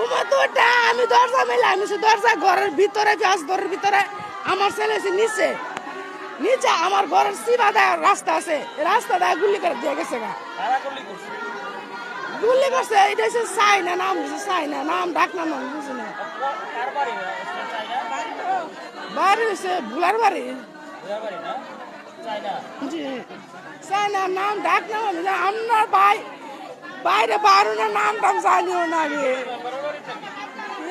ঘুমাতোটা আমি দরজা মেলে আমি দরজা ঘরের ভিতরে ঘরের ভিতরে আমার ছেলে আছে নিচে নিচে আমার ঘরের সীমা দেয় রাস্তা আছে রাস্তা দেয় গুলি করে দিয়ে গেছে গা গুলি করছে এটা হচ্ছে চাইনা নাম হচ্ছে চাইনা নাম ডাক নাম বুঝি না বাড়ি হচ্ছে ভুলার বাড়ি জি চাইনা নাম ডাক নাম আপনার ভাই বাইরে বারুনের নাম টাম জানিও না আমি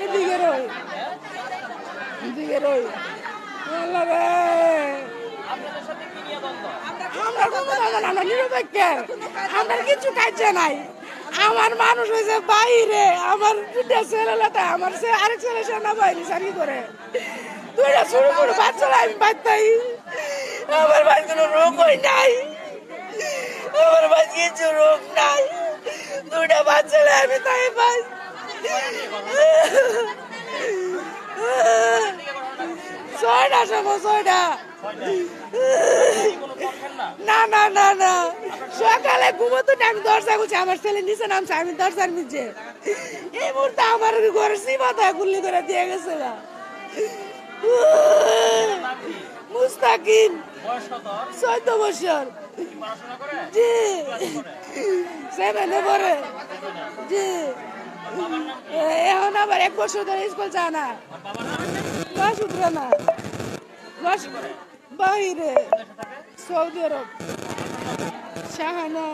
এদিকে রই এদিকে রই রে আমরা কোনো দাদা আমরা নিরপেক্ষের আমার কিছু কাজে নাই আমার মানুষ হয়েছে বাইরে আমার ছেলেটা আমার আরেক ছেলে সেনা বাইরে সারি করে তুইটা শুরু করে বাচ্চারা আমি বাচ্চাই আমার ভাই কোনো রোগ হয় নাই আমার ভাই কিছু রোগ নাই দুটা বাচ্চারা আমি তাই পাই ছয়টা সময় ছয়টা না না না না সকালে ঘুমোতো আমি দরজা গুছি আমার ছেলে নিচে নামছে আমি দরজার নিচে এই মুহূর্তে আমার ঘরের সীমা গুল্লি করে দিয়ে গেছে না মুস্তাকিম 14 বছর জি 7 পরে জি এখন আবার 1 বছর ধরে স্কুল যায় না সূত্র না বাইরে সৌদি আরব শাহানা